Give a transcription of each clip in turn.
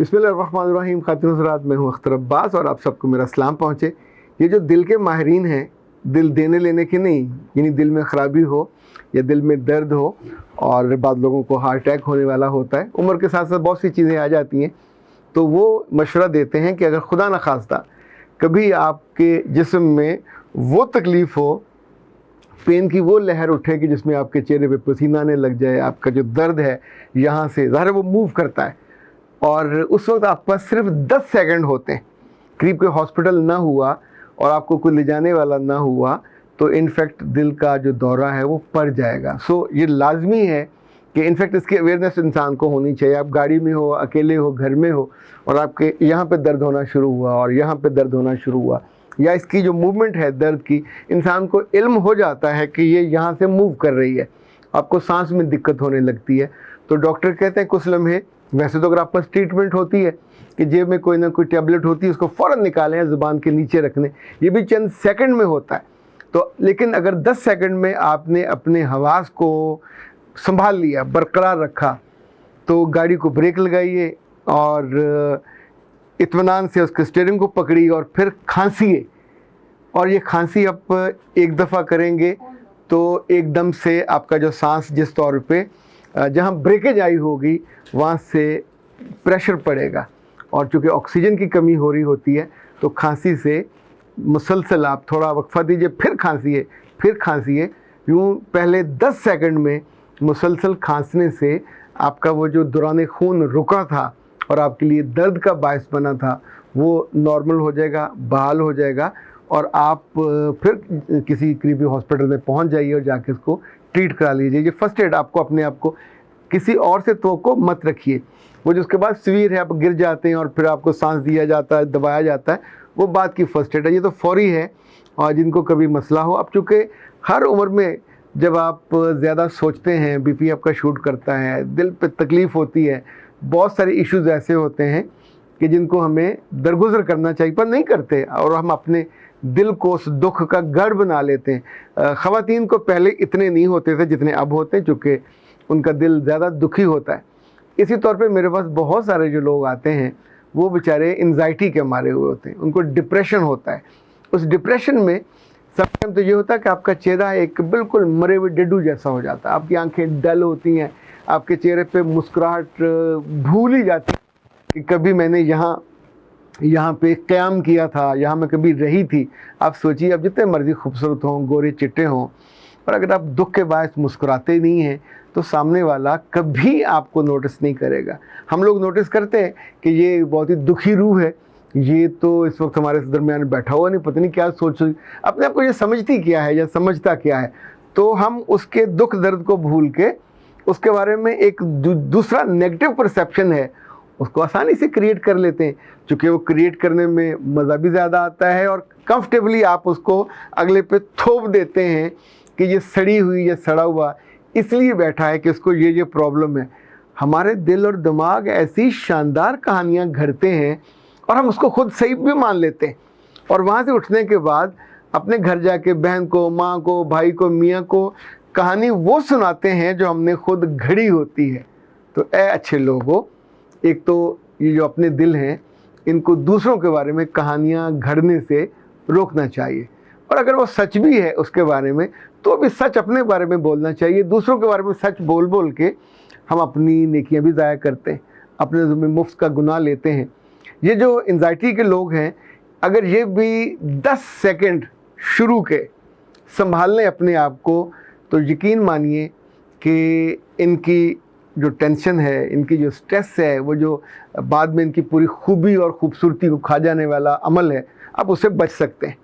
बिस्मिल्लाहिर्रहमानिर्रहीम। खातिन हज़रात, मैं हूँ अख्तर अब्बास और आप सबको मेरा सलाम पहुँचे। ये जो दिल के माहिरीन हैं, दिल देने लेने के नहीं, यानी दिल में ख़राबी हो या दिल में दर्द हो, और बाद लोगों को हार्ट अटैक होने वाला होता है, उम्र के साथ साथ बहुत सी चीज़ें आ जाती हैं, तो वो मशवरा देते हैं कि अगर खुदा न खास्ता कभी आपके जिस्म में वो तकलीफ़ हो, पेन की वो लहर उठे कि जिसमें आपके चेहरे पे पसीना आने लग जाए, आपका जो दर्द है यहाँ से ज़ाहिर है वो मूव करता है, और उस वक्त आपके पास सिर्फ 10 सेकंड होते हैं, करीब कोई हॉस्पिटल ना हुआ और आपको कोई ले जाने वाला ना हुआ, तो इनफैक्ट दिल का जो दौरा है वो पड़ जाएगा। सो ये लाजमी है कि इनफैक्ट इसकी अवेयरनेस इंसान को होनी चाहिए। आप गाड़ी में हो, अकेले हो, घर में हो, और आपके यहाँ पे दर्द होना शुरू हुआ और यहाँ पे दर्द होना शुरू हुआ, या इसकी जो मूवमेंट है दर्द की, इंसान को इल्म हो जाता है कि ये यहाँ से मूव कर रही है, आपको सांस में दिक्कत होने लगती है, तो डॉक्टर कहते हैं कुछ लम्हे, वैसे तो अगर आपके पास ट्रीटमेंट होती है कि जेब में कोई ना कोई टैबलेट होती है, उसको फ़ौरन निकालें, ज़ुबान के नीचे रखने, ये भी चंद सेकंड में होता है। तो लेकिन अगर 10 सेकंड में आपने अपने हवास को संभाल लिया, बरकरार रखा, तो गाड़ी को ब्रेक लगाइए और इत्मीनान से उसके स्टीयरिंग को पकड़िए और फिर खांसिए। और ये खांसी आप एक दफ़ा करेंगे तो एकदम से आपका जो सांस जिस तौर पे जहाँ ब्रेकेज आई होगी वहाँ से प्रेशर पड़ेगा, और चूँकि ऑक्सीजन की कमी हो रही होती है, तो खांसी से मुसलसल आप थोड़ा वक्फा दीजिए, फिर खांसिए। यूँ पहले 10 सेकंड में मुसलसल खांसने से आपका वो जो दौरान खून रुका था और आपके लिए दर्द का बायस बना था, वो नॉर्मल हो जाएगा, बहाल हो जाएगा, और आप फिर किसी करीबी हॉस्पिटल में पहुंच जाइए और जाके इसको ट्रीट करा लीजिए। ये फ़र्स्ट एड आपको अपने आप को किसी और से तो मत रखिए। वो जो उसके बाद सीवियर है, आप गिर जाते हैं और फिर आपको सांस दिया जाता है, दबाया जाता है, वो बात की फ़र्स्ट एड है। ये तो फौरी है, और जिनको कभी मसला हो, अब चूँकि हर उम्र में जब आप ज़्यादा सोचते हैं, बीपी आपका शूट करता है, दिल पे तकलीफ़ होती है, बहुत सारे इश्यूज़ ऐसे होते हैं कि जिनको हमें दरगुजर करना चाहिए पर नहीं करते, और हम अपने दिल को उस दुख का गढ़ बना लेते हैं। ख़वातीन को पहले इतने नहीं होते थे जितने अब होते हैं, चूँकि उनका दिल ज़्यादा दुखी होता है। इसी तौर पे मेरे पास बहुत सारे जो लोग आते हैं, वो बेचारे एंजाइटी के मारे हुए होते हैं, उनको डिप्रेशन होता है। उस डिप्रेशन में सब टाइम तो ये होता है कि आपका चेहरा एक बिल्कुल मरे हुए डेडू जैसा हो जाता है, आपकी आंखें डल होती हैं, आपके चेहरे पे मुस्कुराहट भूल ही जाती है कि कभी मैंने यहाँ पे क़याम किया था, यहाँ मैं कभी रही थी। आप सोचिए, अब जितने मर्ज़ी खूबसूरत हों, गोरे चिट्टे हों, और अगर आप दुख के बायस मुस्कुराते नहीं हैं, तो सामने वाला कभी आपको नोटिस नहीं करेगा। हम लोग नोटिस करते हैं कि ये बहुत ही दुखी रूह है, ये तो इस वक्त हमारे दरमियान बैठा हुआ, नहीं पता नहीं क्या सोच, अपने आप को ये समझती क्या है या समझता क्या है, तो हम उसके दुख दर्द को भूल के उसके बारे में एक दूसरा नेगेटिव परसेप्शन है, उसको आसानी से क्रिएट कर लेते हैं। चूँकि वो क्रिएट करने में मज़ा भी ज़्यादा आता है, और कंफर्टेबली आप उसको अगले पे थोप देते हैं कि ये सड़ी हुई या सड़ा हुआ इसलिए बैठा है कि इसको ये प्रॉब्लम है। हमारे दिल और दिमाग ऐसी शानदार कहानियाँ घड़ते हैं, और हम उसको खुद सही भी मान लेते हैं, और वहाँ से उठने के बाद अपने घर जाके बहन को, माँ को, भाई को, मियाँ को कहानी वो सुनाते हैं जो हमने खुद घड़ी होती है। तो अच्छे लोगों, एक तो ये जो अपने दिल हैं, इनको दूसरों के बारे में कहानियाँ घड़ने से रोकना चाहिए, और अगर वो सच भी है उसके बारे में, तो भी सच अपने बारे में बोलना चाहिए। दूसरों के बारे में सच बोल बोल के हम अपनी नेकियां भी ज़ाया करते हैं, अपने ज़िम्मे मुफ्त का गुनाह लेते हैं। ये जो एंजाइटी के लोग हैं, अगर ये भी 10 सेकंड शुरू के संभाल लें अपने आप को, तो यकीन मानिए कि इनकी जो टेंशन है, इनकी जो स्ट्रेस है, वो जो बाद में इनकी पूरी खूबी और ख़ूबसूरती को खा जाने वाला अमल है, आप उससे बच सकते हैं।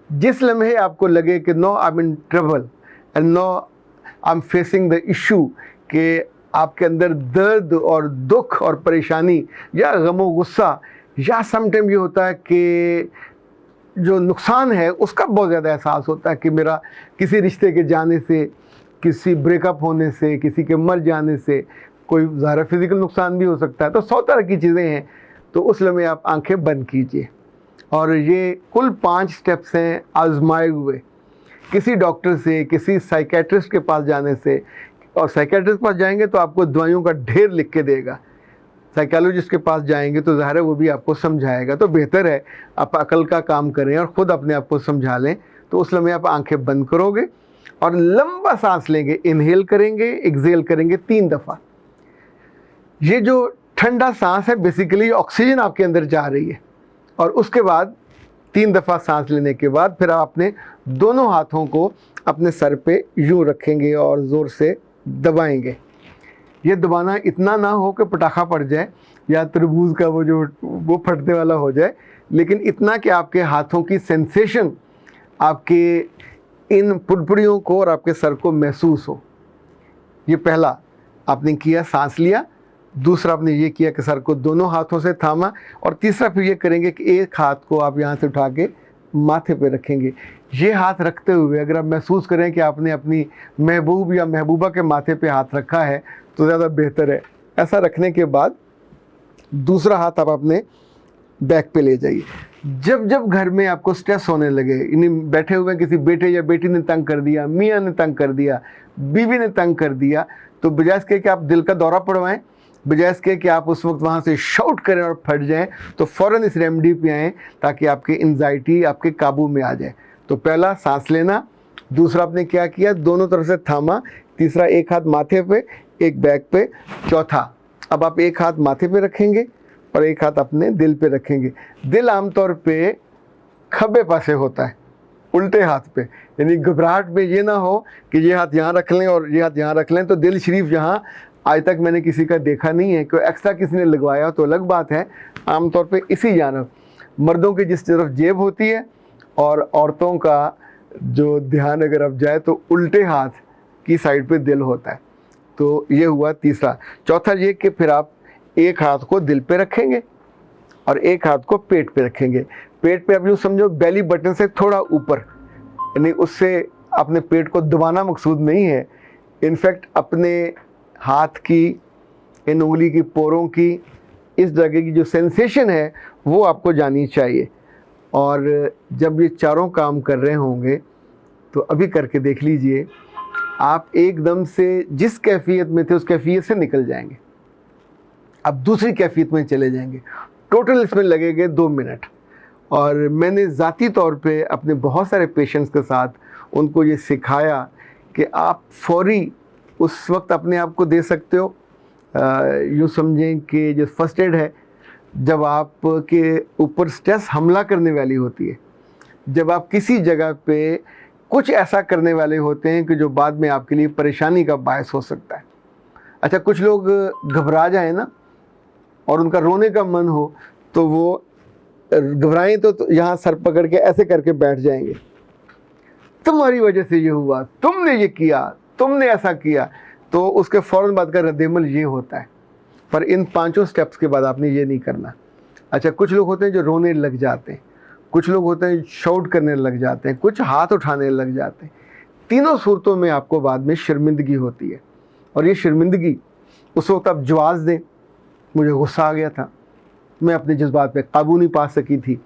जिस लम्हे आपको लगे कि no I am in trouble and no I am facing the issue, कि आपके अंदर दर्द और दुख और परेशानी या गम व गुस्सा, या समटाइम ये होता है कि जो नुकसान है उसका बहुत ज़्यादा एहसास होता है कि मेरा किसी रिश्ते के जाने से, किसी ब्रेकअप होने से, किसी के मर जाने से, कोई ज़ाहिर फिज़िकल नुकसान भी हो सकता है, तो 100 तरह की चीज़ें हैं। तो उस लम्हे आप आंखें बंद कीजिए, और ये कुल 5 स्टेप्स हैं आजमाए हुए। किसी डॉक्टर से, किसी साइकेट्रिस्ट के पास जाने से, और साइकेट्रिस्ट के पास जाएंगे तो आपको दवाइयों का ढेर लिख के देगा, साइकोलॉजिस्ट के पास जाएंगे तो ज़ाहिर है वो भी आपको समझाएगा। तो बेहतर है आप अकल का काम करें और ख़ुद अपने आप को समझा लें। तो उस लम्हे आप आंखें बंद करोगे और लंबा सांस लेंगे, इनहेल करेंगे, एक्सहेल करेंगे 3 दफ़ा। ये जो ठंडा सांस है बेसिकली ऑक्सीजन आपके अंदर जा रही है। और उसके बाद 3 दफ़ा सांस लेने के बाद फिर आप अपने दोनों हाथों को अपने सर पे यूँ रखेंगे और ज़ोर से दबाएंगे। ये दबाना इतना ना हो कि पटाखा पड़ जाए या तरबूज का वो फटने वाला हो जाए, लेकिन इतना कि आपके हाथों की सेंसेशन आपके इन पुड़पुड़ियों को और आपके सर को महसूस हो। ये पहला आपने किया, सांस लिया। दूसरा आपने ये किया कि सर को दोनों हाथों से थामा। और तीसरा फिर ये करेंगे कि एक हाथ को आप यहाँ से उठा के माथे पे रखेंगे। ये हाथ रखते हुए अगर आप महसूस करें कि आपने अपनी महबूब या महबूबा के माथे पे हाथ रखा है तो ज़्यादा बेहतर है। ऐसा रखने के बाद दूसरा हाथ आप अपने बैक पे ले जाइए। जब जब घर में आपको स्ट्रेस होने लगे, इन्हें बैठे हुए किसी बेटे या बेटी ने तंग कर दिया, मियाँ ने तंग कर दिया, बीवी ने तंग कर दिया, तो बजाय इसके कि आप दिल का दौरा पड़वाएं, बजाय इसके कि आप उस वक्त वहाँ से शाउट करें और फट जाएं, तो फ़ौरन इस रेमेडी पे आएँ ताकि आपकी एंजाइटी आपके काबू में आ जाए। तो पहला सांस लेना, दूसरा आपने क्या किया, दोनों तरफ से थामा, तीसरा एक हाथ माथे पे, एक बैक पे, चौथा अब आप एक हाथ माथे पे रखेंगे और एक हाथ अपने दिल पे रखेंगे। दिल आमतौर पे खब्बे पासे होता है, उल्टे हाथ पे, यानी घबराहट में ये ना हो कि ये हाथ यहाँ रख लें और ये हाथ यहाँ रख लें। तो दिल शरीफ यहाँ आज तक मैंने किसी का देखा नहीं है, कोई एक्स्ट्रा किसी ने लगवाया तो अलग बात है। आमतौर पे इसी जानब मर्दों की जिस तरफ जेब होती है और औरतों का जो ध्यान अगर आप जाए तो उल्टे हाथ की साइड पे दिल होता है। तो ये हुआ तीसरा। चौथा ये कि फिर आप एक हाथ को दिल पे रखेंगे और एक हाथ को पेट पे रखेंगे। पेट पे आप यूँ समझो बेली बटन से थोड़ा ऊपर, यानी उससे अपने पेट को दबाना मकसूद नहीं है। इनफैक्ट अपने हाथ की इन उंगली की पोरों की इस जगह की जो सेंसेशन है वो आपको जानी चाहिए। और जब ये चारों काम कर रहे होंगे तो अभी करके देख लीजिए, आप एकदम से जिस कैफियत में थे उस कैफियत से निकल जाएंगे, आप दूसरी कैफियत में चले जाएंगे। टोटल इसमें लगेंगे 2 मिनट। और मैंने ज़ाती तौर पे अपने बहुत सारे पेशेंट्स के साथ उनको ये सिखाया कि आप फौरी उस वक्त अपने आप को दे सकते हो। यूँ समझें कि जो फर्स्ट एड है, जब आप के ऊपर स्ट्रेस हमला करने वाली होती है, जब आप किसी जगह पे कुछ ऐसा करने वाले होते हैं कि जो बाद में आपके लिए परेशानी का बायस हो सकता है। अच्छा, कुछ लोग घबरा जाए ना और उनका रोने का मन हो तो वो घबराएं तो यहाँ सर पकड़ के ऐसे करके बैठ जाएंगे, तुम्हारी वजह से ये हुआ, तुमने ये किया, तुमने ऐसा किया। तो उसके फ़ौरन बाद का रद्देमल ये होता है। पर इन 5 स्टेप्स के बाद आपने ये नहीं करना। अच्छा, कुछ लोग होते हैं जो रोने लग जाते हैं, कुछ लोग होते हैं शाउट करने लग जाते हैं, कुछ हाथ उठाने लग जाते हैं। तीनों सूरतों में आपको बाद में शर्मिंदगी होती है। और ये शर्मिंदगी उस वक्त आप जवाब दें, मुझे गुस्सा आ गया था, मैं अपने जज्बात पे काबू नहीं पा सकी थी,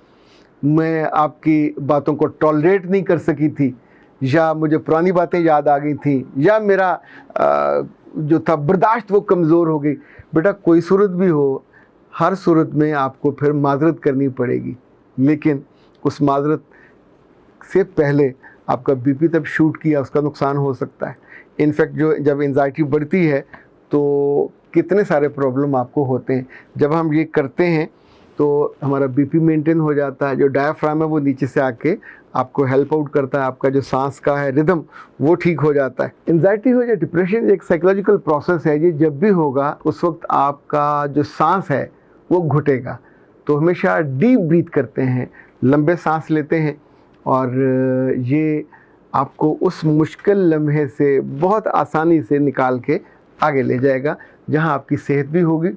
मैं आपकी बातों को टॉलरेट नहीं कर सकी थी, या मुझे पुरानी बातें याद आ गई थी, या मेरा जो था बर्दाश्त वो कमज़ोर हो गई। बेटा कोई सूरत भी हो, हर सूरत में आपको फिर माजरत करनी पड़ेगी, लेकिन उस माजरत से पहले आपका बीपी तब शूट किया, उसका नुकसान हो सकता है। इनफैक्ट जब एंजाइटी बढ़ती है तो कितने सारे प्रॉब्लम आपको होते हैं। जब हम ये करते हैं तो हमारा बीपी मेंटेन हो जाता है, जो डायफ्राम है वो नीचे से आके आपको हेल्प आउट करता है, आपका जो सांस का है रिदम वो ठीक हो जाता है। एंजाइटी हो या डिप्रेशन एक साइकोलॉजिकल प्रोसेस है। ये जब भी होगा उस वक्त आपका जो सांस है वो घुटेगा। तो हमेशा डीप ब्रीथ करते हैं, लंबे सांस लेते हैं, और ये आपको उस मुश्किल लम्हे से बहुत आसानी से निकाल के आगे ले जाएगा, जहां आपकी सेहत भी होगी,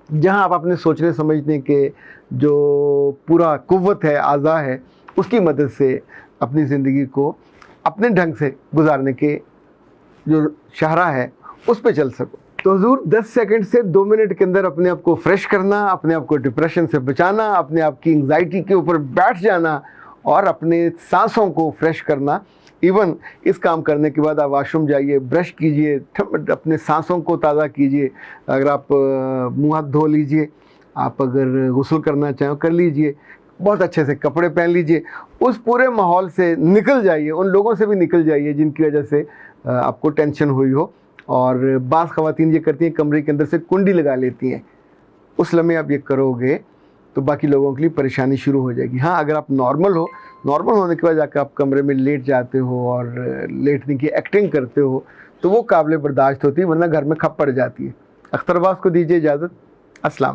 जहां आप अपने सोचने समझने के जो पूरा कुव्वत है, आज़ा है, उसकी मदद से अपनी ज़िंदगी को अपने ढंग से गुजारने के जो शाहरा है उस पे चल सको। तो हुजूर 10 सेकंड से 2 मिनट के अंदर अपने आप को फ्रेश करना, अपने आप को डिप्रेशन से बचाना, अपने आप की एंग्जाइटी के ऊपर बैठ जाना और अपने सांसों को फ्रेश करना, इवन इस काम करने के बाद आप वॉशरूम जाइए, ब्रश कीजिए, अपने सांसों को ताज़ा कीजिए। अगर आप मुँह हाथ धो लीजिए, आप अगर गुस्ल करना चाहें कर लीजिए, बहुत अच्छे से कपड़े पहन लीजिए, उस पूरे माहौल से निकल जाइए, उन लोगों से भी निकल जाइए जिनकी वजह से आपको टेंशन हुई हो। और बाज़ ख़वातीन ये करती हैं, कमरे के अंदर से कुंडी लगा लेती हैं। उस लम्हे आप ये करोगे तो बाकी लोगों के लिए परेशानी शुरू हो जाएगी। हाँ, अगर आप नॉर्मल हो, नॉर्मल होने के बाद जाकर आप कमरे में लेट जाते हो और लेटने की एक्टिंग करते हो तो वो काबिल बर्दाश्त होती है, वरना घर में खप पड़ जाती है। अख्तर अब्बास को दीजिए इजाज़त। अस्सलाम।